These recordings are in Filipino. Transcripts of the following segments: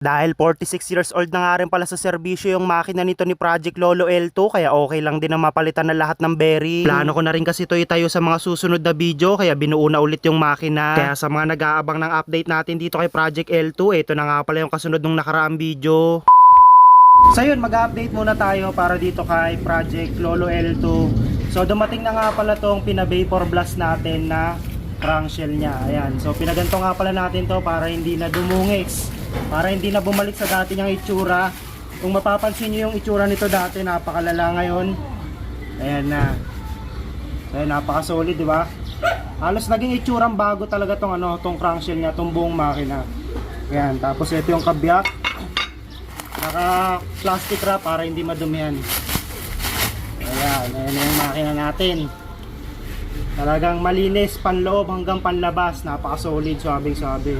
Dahil 46 years old na nga rin pala sa serbisyo yung makina nito ni Project Lolo L2, kaya okay lang din na mapalitan na lahat ng bearing. Plano ko na rin kasi ito itayo sa mga susunod na video, kaya binuo na ulit yung makina. Kaya sa mga nag-aabang ng update natin dito kay Project L2, ito na nga pala yung kasunod ng nakaraang video. So yun, mag-update muna tayo para dito kay Project Lolo L2. So dumating na nga pala tong pina-vapor blast natin na crankshell niya. Ayan, so pinaganto nga pala natin to para hindi na dumungis, para hindi na bumalik sa dati niyang itsura. Kung mapapansin niyo yung itsura nito dati, napakalala ngayon. Ayan na. So napaka-solid, di ba? Halos naging itsurang bago talaga tong tong crankshell niya, tong buong makina. Ayan, tapos ito yung kabyak. Naka plastic wrap para hindi madumihan. Ayan, ayan yung makina natin. Talagang malinis, panloob hanggang panlabas, napaka-solid, suabing-suabe.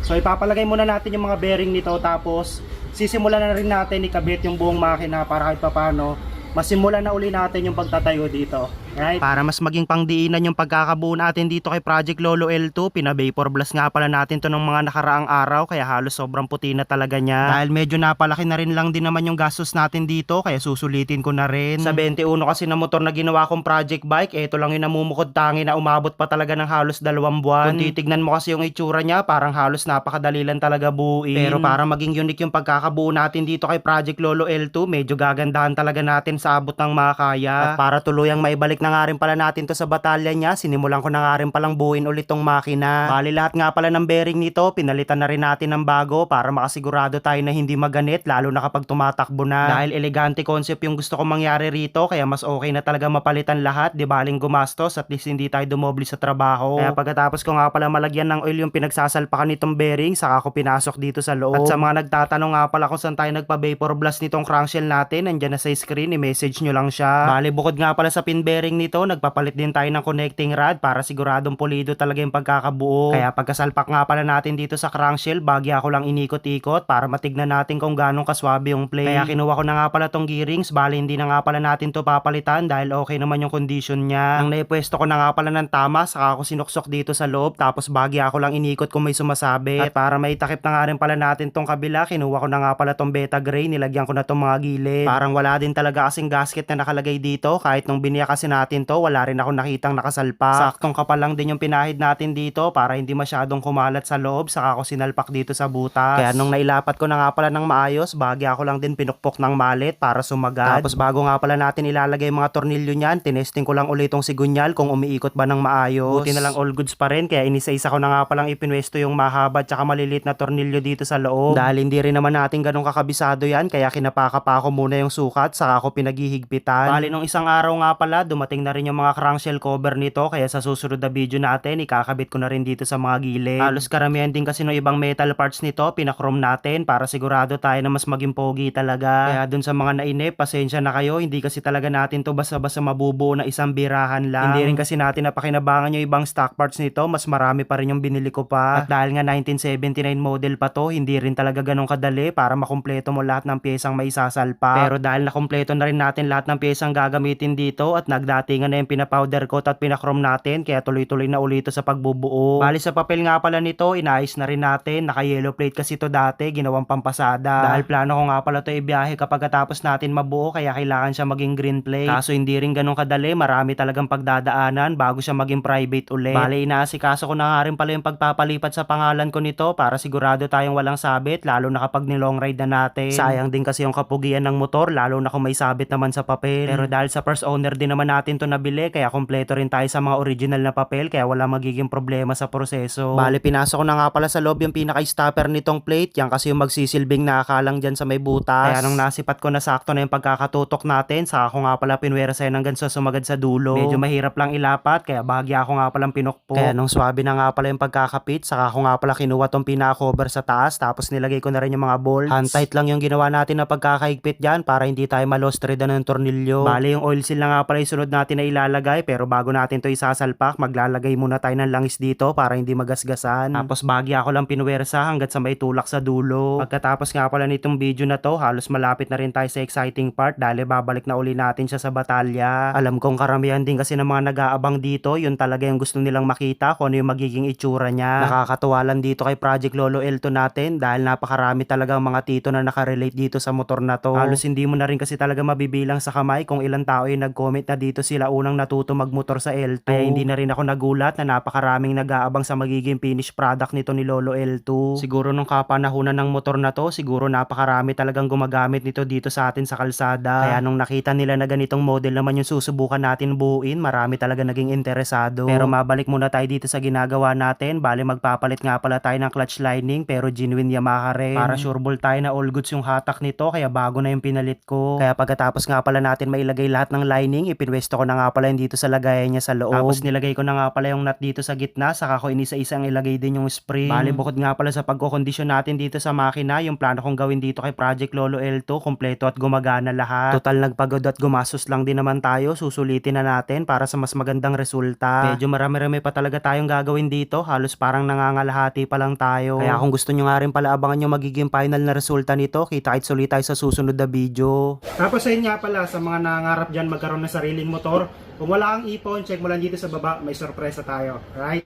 So ipapalagay muna natin yung mga bearing nito, tapos sisimulan na rin natin ikabit yung buong makina para kahit papano masimulan na uli natin yung pagtatayo dito. Right? Para mas maging pangdiinan yung pagkakabuo natin dito kay Project Lolo L2, pina-vapor blast nga pala natin to ng mga nakaraang araw, kaya halos sobrang puti na talaga niya. Dahil medyo napalaki na rin lang din naman yung gastos natin dito, kaya susulitin ko na rin. Sa 21 kasi na motor na ginawa kong project bike, ito lang yung namumukod tangi na umabot pa talaga ng halos 2 buwan. Kung titignan mo kasi yung itsura niya, parang halos napakadali lang talaga buuin. Pero para maging unique yung pagkakabuo natin dito kay Project Lolo L2, medyo gagandahan talaga natin sa abot ng makakaya. At para tuluyang maibalik na nga rin pala natin to sa batalya niya, sinimulan ko na nga rin palang buuin ulit tong makina. Bali lahat nga pala ng bearing nito, pinalitan na rin natin ng bago para makasigurado tayo na hindi maganit, lalo na kapag tumatakbo na. Dahil elegante concept yung gusto kong mangyari rito, kaya mas okay na talaga mapalitan lahat, di baling gumastos, at least hindi tayo dumoble sa trabaho. Kaya pagkatapos ko nga pala malagyan ng oil yung pinagsasalpakan nitong bearing, saka ko pinasok dito sa loob. At sa mga nagtatanong nga pala kung saan tayo nagpa-vapor blast nitong crankshell natin, nandyan na sa screen, i-message nyo lang siya. Bali bukod nga pala sa pin bearing nito, nagpapalit din tayo ng connecting rod para siguradong pulido talaga yung pagkakabuo. Kaya pagkasalpak nga pala natin dito sa crankshell, bagya ko lang inikot-ikot para matignan natin kung ganong kaswabe yung play. Kaya kinuha ko na nga pala tong gearings, bali hindi na nga pala natin to papalitan dahil okay naman yung condition niya. Ang naipwesto ko na nga pala ng tama, saka ako sinuksok dito sa loob, tapos bagya ko lang inikot kung may sumasabi. At para maitakip na nga rin pala natin tong kabila, kinuha ko na nga pala tong beta gray, nilagyan ko na tong mga gilid. Parang wala din talaga kasing gasket na nakalagay dito, kahit nung biniya kasi natin to, wala rin ako nakitang nakasalpak. Saktong kapal lang din yung pinahid natin dito para hindi masyadong kumalat sa loob, saka ako sinalpak dito sa butas. Kaya nung nailapat ko na nga pala ng maayos, bagya ako lang din pinukpok ng malit para sumagad. Tapos bago nga pala natin ilalagay mga tornilyo niyan, tinesting ko lang ulit tong sigunyal kung umiikot ba ng maayos. Buti na lang all goods pa rin, kaya inisa-isa ko na nga palang ipinwesto yung mahaba at saka maliliit na tornilyo dito sa loob. Dahil hindi rin naman natin ganun kakabisado yan, kaya kinapaka pa ako muna yung sukat, saka ako pinaghihigpitan. Bali nung isang araw nga pala, dumating na rin yung mga crankshell cover nito, kaya sa susunod na video natin, ikakabit ko na rin dito sa mga gilid. Halos karamihan din kasi ng ibang metal parts nito, pinakrom natin para sigurado tayo na mas maging pogi talaga. Kaya dun sa mga nainip, pasensya na kayo, hindi kasi talaga natin to basta-basta mabubuo na isang birahan lang. Hindi rin kasi natin napakinabangan yung ibang stock parts nito, mas marami pa rin yung binili ko pa. At dahil nga 1979 model pa to, hindi rin talaga ganun kadali para makumpleto mo lahat ng piyesang may sasalpa. Pero dahil nakumpleto na rin natin lahat ng piyesang gagamitin dito at nagdatingan na yung pinapowder coat at pinakrom natin, kaya tuloy-tuloy na ulit sa pagbubuo. Bali sa papel nga pala nito, inayos na rin natin. Naka yellow plate kasi to dati, ginawang pampasada. Dahil plano ko nga pala to ibiyahe kapag katapos natin mabuo, kaya kailangan siya maging green plate. Kaso hindi rin ganun kadali, marami talagang pagdadaanan bago siya maging private ulit. Bali inaasikaso ko na nga rin pala yung pagpapalipat sa pangalan ko nito para sigurado tayong walang sabit, lalo na kapag nilong ride na natin. Sayang din kasi yung kapugian ng motor, lalo na kung may sabit naman sa papel. Pero dahil sa first owner din naman natin to nabili, kaya kompleto rin tayo sa mga original na papel, kaya wala magiging problema sa proseso. Bali pinasok ko na nga pala sa loob yung pinaka-stopper nitong plate, yan kasi yung magsisilbing nakakalang dyan sa may butas. Kaya nung nasipat ko na sakto na yung pagkakatutok natin, saka ko nga pala pinwersa yan hanggang sa sumagad sa dulo. Medyo mahirap lang ilapat, kaya bahagya ako nga palang pinukpok. Kaya nung swabe na nga pala yung pagkakapit, saka ko nga pala kinuha tong pinaka-cover sa taas, tapos nilagay ko na rin yung mga bolts. Hand tight lang yung ginawa natin na pagkakahigpit dyan para hindi tayo ma-lost thread ng tornilyo. Bali yung oil seal na nga pala yung sunod natin na ilalagay, pero bago natin to isasalpak, maglalagay muna tayo ng langis dito para hindi magasgasan. Tapos bagya ako lang pinuwersa hanggat sa may tulak sa dulo. Pagkatapos nga pala nitong video na to, halos malapit na rin tayo sa exciting part dahil babalik na uli natin siya sa batalya. Alam kong karamihan din kasi ng mga nag-aabang dito, yun talaga yung gusto nilang makita kung ano yung magiging itsura niya. Nakakatuwa lang dito kay Project Lolo L2 natin dahil napakarami talagang mga tito na nakarelate dito sa motor na to. Halos hindi mo na rin kasi talaga mabibilang sa kamay kung ilang tao yung nag-comment na dito sila unang natuto magmotor sa L2. Kaya hindi na rin ako nagulat na napakaraming nag-aabang sa magiging finished product nito ni Lolo L2. Siguro nung kapanahunan ng motor na to, siguro napakarami talagang gumagamit nito dito sa atin sa kalsada. Kaya nung nakita nila na ganitong model naman yung susubukan natin buuin, marami talaga naging interesado. Pero mabalik muna tayo dito sa ginagawa natin. Bale magpapalit nga pala tayo ng clutch lining pero genuine Yamaha rin. Para sure ball tayo na all goods yung hatak nito kaya bago na yung pinalit ko. Kaya pagkatapos nga pala natin mailagay lahat ng lining, ipinwesto ko na nga pala yung dito sa lagayan niya sa loob. Tapos nilagay ko na nga pala yung nut dito sa gitna, saka ko inisa-isang ilagay din yung spring. Bale bukod nga pala sa pagkokondisyon natin dito sa makina, yung plano kong gawin dito kay Project Lolo L2, kompleto at gumagana lahat. Total nagpagod at gumastos lang din naman tayo, susulitin na natin para sa mas magandang resulta. Medyo marami-rami pa talaga tayong gagawin dito, halos parang nangangalahati pa lang tayo. Kaya kung gusto nyo nga rin pala abangan yung magiging final na resulta nito, kita-kits ulit tayo sa susunod na video. Tapos ayun nga pala, sa mga nangarap dyan magkaroon ng sariling motor, kung wala kang ipon, check mo lang dito sa baba, may sorpresa tayo. Right?